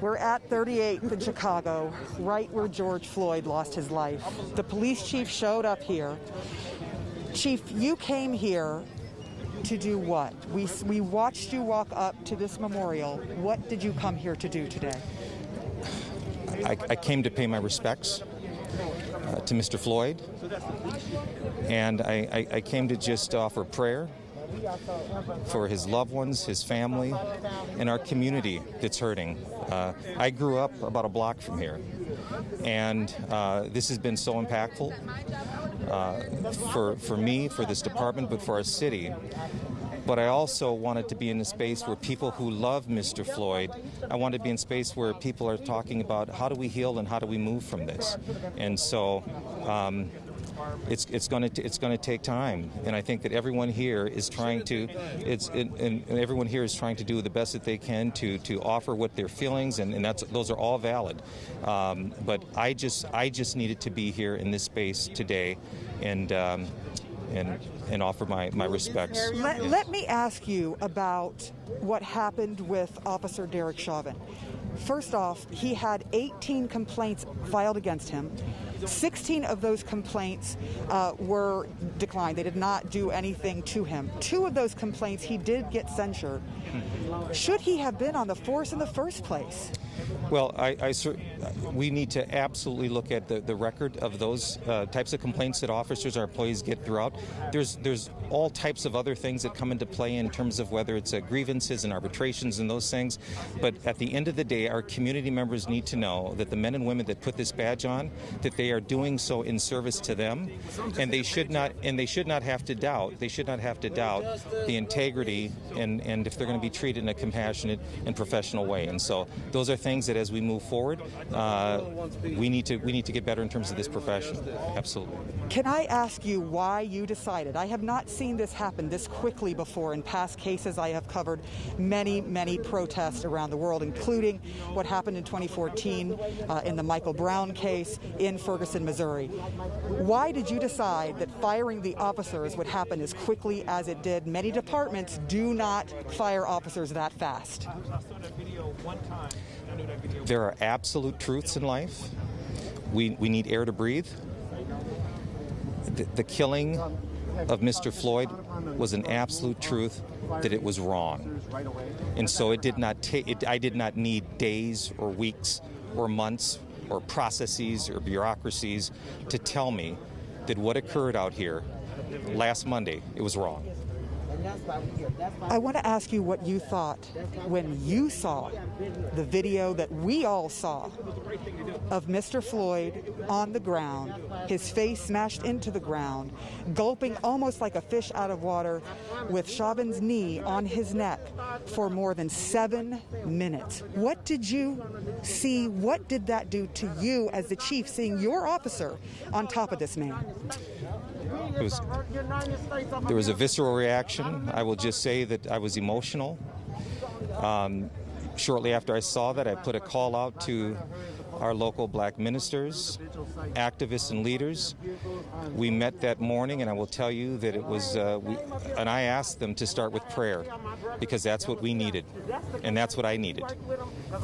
We're at 38th in Chicago, right where George Floyd lost his life. The police chief showed up here. Chief, you came here to do what? We watched you walk up to this memorial. What did you come here to do today? I came to pay my respects to Mr. Floyd, and I came to just offer prayer for his loved ones, his family, and our community that's hurting. I grew up about a block from here, and this has been so impactful for me, for this department, but for our city. But I also wanted to be in a space where people who love Mr. Floyd, I wanted to be in a space where people are talking about how do we heal and how do we move from this. And so it's going to take time, and I think that everyone here is trying to everyone here is trying to do the best that they can to offer what their feelings, and those are all valid. But I just needed to be here in this space today, and offer my respects. Let me ask you about what happened with Officer Derek Chauvin. First off, he had 18 complaints filed against him. 16 of those complaints were declined. They did not do anything to him. 2 of those complaints he did get censured. Should he have been on the force in the first place? Well, we need to absolutely look at the record of those types of complaints that officers or employees get throughout. There's all types of other things that come into play in terms of whether it's grievances and arbitrations and those things. But at the end of the day, our community members need to know that the men and women that put this badge on, that they are doing so in service to them, and they should not have to doubt. They should not have to doubt the integrity and if they're going to be treated in a compassionate and professional way. And so those are things that as we move forward, we need to get better in terms of this profession. Absolutely. Can I ask you why you decided? I have not seen this happen this quickly before. In past cases, I have covered many protests around the world, including what happened in 2014 in the Michael Brown case in Ferguson, Missouri. Why did you decide that firing the officers would happen as quickly as it did? Many departments do not fire officers that fast. There are absolute truths in life. We need air to breathe. The killing of Mr. Floyd was an absolute truth that it was wrong. And so it did not I did not need days or weeks or months or processes or bureaucracies to tell me that what occurred out here last Monday, it was wrong. I want to ask you what you thought when you saw the video that we all saw of Mr. Floyd on the ground, his face smashed into the ground, gulping almost like a fish out of water, with Chauvin's knee on his neck for more than 7 minutes. What did you see? What did that do to you as the chief, seeing your officer on top of this man? There was a visceral reaction. I will just say that I was emotional. Shortly after I saw that, I put a call out to our local black ministers, activists, and leaders. We met that morning, and I will tell you that it was, and I asked them to start with prayer, because that's what we needed, and that's what I needed.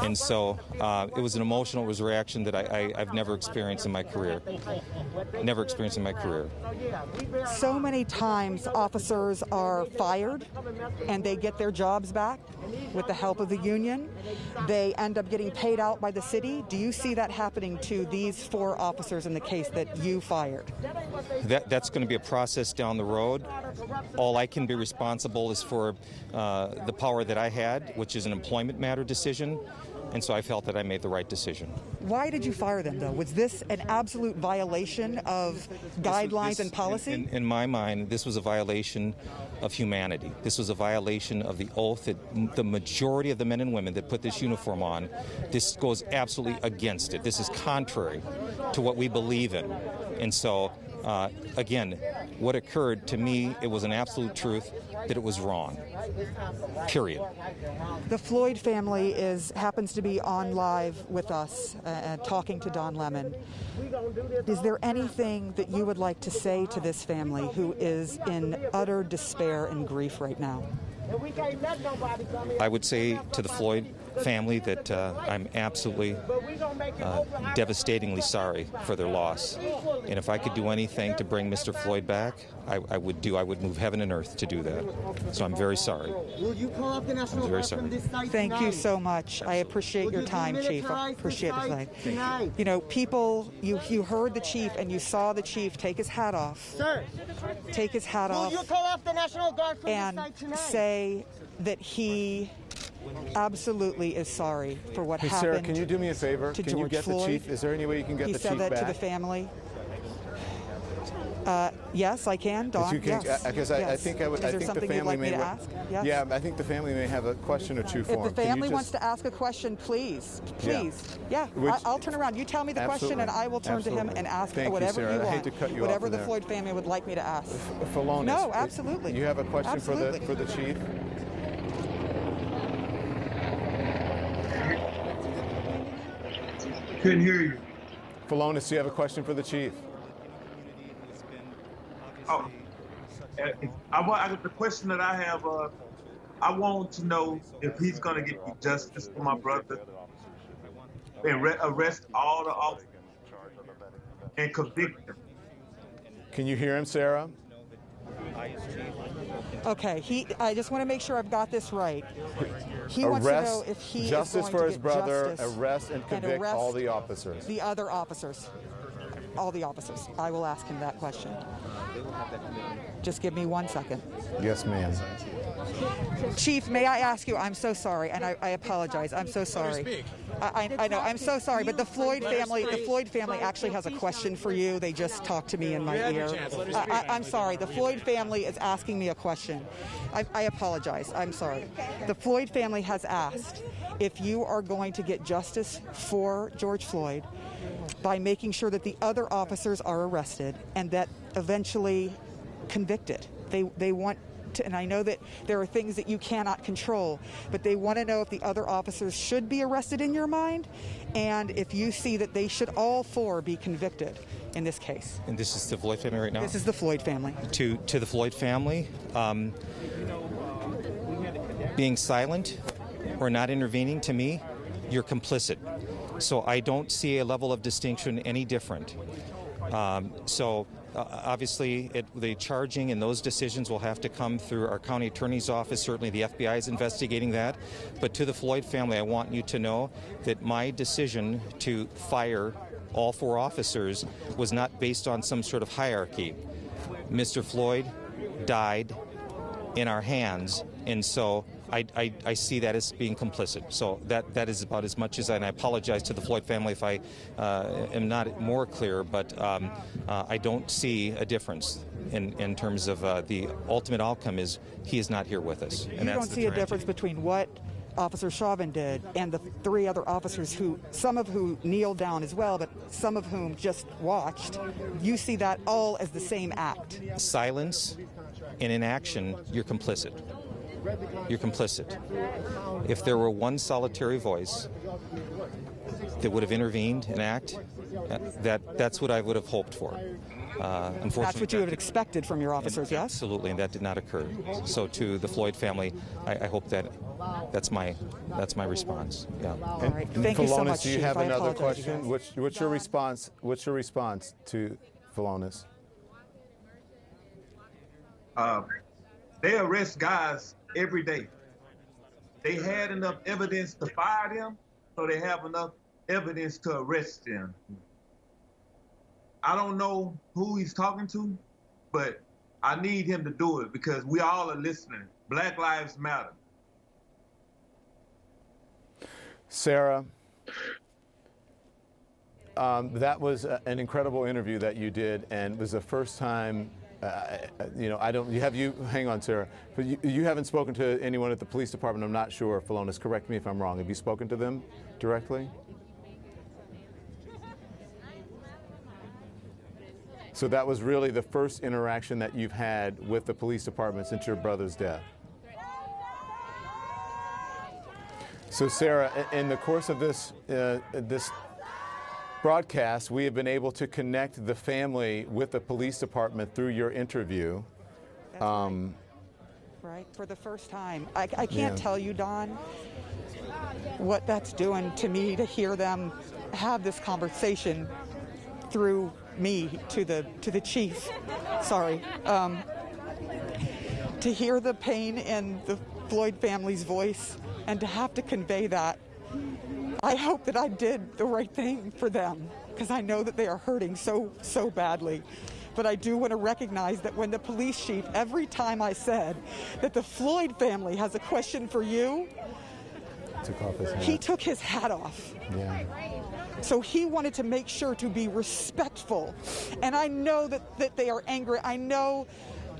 And so it was an emotional reaction that I've never experienced in my career. Never experienced in my career. So many times officers are fired and they get their jobs back with the help of the union. They end up getting paid out by the city. Do you see that happening to these 4 officers in the case that you fired? That's going to be a process down the road. All I can be responsible is for the power that I had, which is an employment matter decision. And so I felt that I made the right decision. Why did you fire them, though? Was this an absolute violation of guidelines and policy? In my mind, this was a violation of humanity. This was a violation of the oath that the majority of the men and women that put this uniform on, this goes absolutely against it. This is contrary to what we believe in. And so, again, what occurred to me, it was an absolute truth that it was wrong. Period. The Floyd family happens to be on live with us, talking to Don Lemon. Is there anything that you would like to say to this family who is in utter despair and grief right now? I would say to the Floyd family that I'm absolutely devastatingly sorry for their loss. And if I could do anything to bring Mr. Floyd back, I would do. I would move heaven and earth to do that. So I'm very sorry. I'm very sorry. Thank you so much. I appreciate your time, Chief. I appreciate the time. You know, people, you heard the Chief and you saw the Chief take his hat off. Sir, take his hat will off you call off the National Guard from and this site tonight? say that he absolutely is sorry for what Hey, happened. Sarah, can you do me a favor? To Can George you get Floyd? the Chief? Is there any way you can get He the said Chief that back? to the family. Yes, I can, Don. Yes. Because yes. I think I would. Is I there think the something you'd family like me may. to ask? Yes. Yeah, I think the family may have a question or two for If him. the Can you family just- wants to ask a question, please. Yeah. Which- I'll turn around. You tell me the question, and I will turn to him and ask Thank whatever you, Sarah. you want. I hate to cut you whatever off the there. Floyd family would like me to ask. Philonis, No, absolutely. You have a question Absolutely. for the Chief? Couldn't hear you. Philonis, do you have a question for the Chief? Oh, the question that I have, I want to know if he's going to get justice for my brother and arrest all the officers and convict them. Can you hear him, Sarah? Okay. I just want to make sure I've got this right. He wants to know if he justice is going for to his get brother, justice arrest and convict arrest all the officers. The other officers. All the officers. I will ask him that question. Just give me 1 second. Yes, ma'am. Chief, may I ask you, I'm so sorry, and I apologize. I'm so sorry. I know, I'm so sorry, but the Floyd family actually has a question for you. They just talked to me in my ear. I'm sorry. The Floyd family is asking me a question. I apologize. I'm sorry. The Floyd family has asked if you are going to get justice for George Floyd by making sure that the other officers are arrested and that eventually convicted. They want to, and I know that there are things that you cannot control, but they want to know if the other officers should be arrested in your mind, and if you see that they should all four be convicted in this case. And this is the Floyd family right now? This is the Floyd family. To the Floyd family, being silent or not intervening, to me, you're complicit. So I don't see a level of distinction any different. Obviously, the charging and those decisions will have to come through our county attorney's office. Certainly the FBI is investigating that. But to the Floyd family, I want you to know that my decision to fire all four officers was not based on some sort of hierarchy. Mr. Floyd died in our hands, and so I see that as being complicit. So that is about as much as, and I apologize to the Floyd family if I am not more clear, but I don't see a difference in terms of the ultimate outcome is he is not here with us. You don't see a difference between what Officer Chauvin did and the three other officers who, some of who kneeled down as well, but some of whom just watched. You see that all as the same act. Silence and inaction, you're complicit. You're complicit. If there were one solitary voice that would have intervened and act, that's what I would have hoped for. Unfortunately, that's what you would have expected from your officers, yes? Absolutely, and that did not occur. So to the Floyd family, I hope that's my response. Yeah. All right. Thank you so much, do you Chief. have I another apologize, question? guys. What's your response? What's your response to Philonis? They arrest guys every day. They had enough evidence to fire them, so they have enough evidence to arrest them. I don't know who he's talking to, but I need him to do it because we all are listening. Black Lives Matter. Sarah, that was an incredible interview that you did, and it was the first time. Hang on, Sarah. But you haven't spoken to anyone at the police department. I'm not sure. Philonis, correct me if I'm wrong. Have you spoken to them directly? So that was really the first interaction that you've had with the police department since your brother's death. So Sarah, in the course of this broadcast, we have been able to connect the family with the police department through your interview. Right, for the first time. I can't tell you, Don, what that's doing to me to hear them have this conversation through me to the chief. Sorry. To hear the pain in the Floyd family's voice and to have to convey that. I hope that I did the right thing for them, because I know that they are hurting so badly. But I do want to recognize that when the police chief, every time I said that the Floyd family has a question for you, he took his hat off. Yeah. So he wanted to make sure to be respectful. And I know that they are angry. I know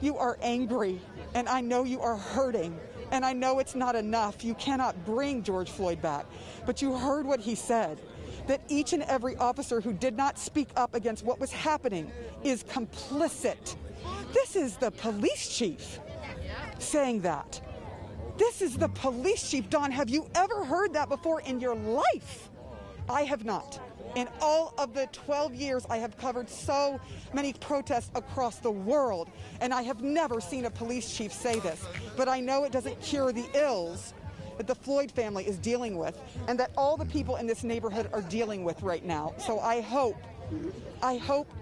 you are angry, and I know you are hurting. And I know it's not enough. You cannot bring George Floyd back. But you heard what he said, that each and every officer who did not speak up against what was happening is complicit. This is the police chief saying that. This is the police chief. Don, have you ever heard that before in your life? I have not. In all of the 12 years I have covered so many protests across the world, and I have never seen a police chief say this. But I know it doesn't cure the ills that the Floyd family is dealing with and that all the people in this neighborhood are dealing with right now. So I hope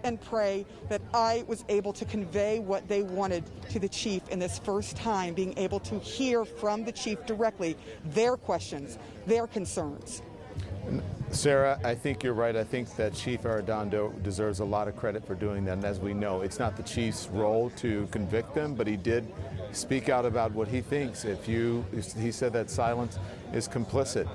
and pray that I was able to convey what they wanted to the chief in this first time, being able to hear from the chief directly their questions, their concerns. Sarah, I think you're right. I think that Chief Arredondo deserves a lot of credit for doing that. And as we know, it's not the chief's role to convict them, but he did speak out about what he thinks. He said that silence is complicit.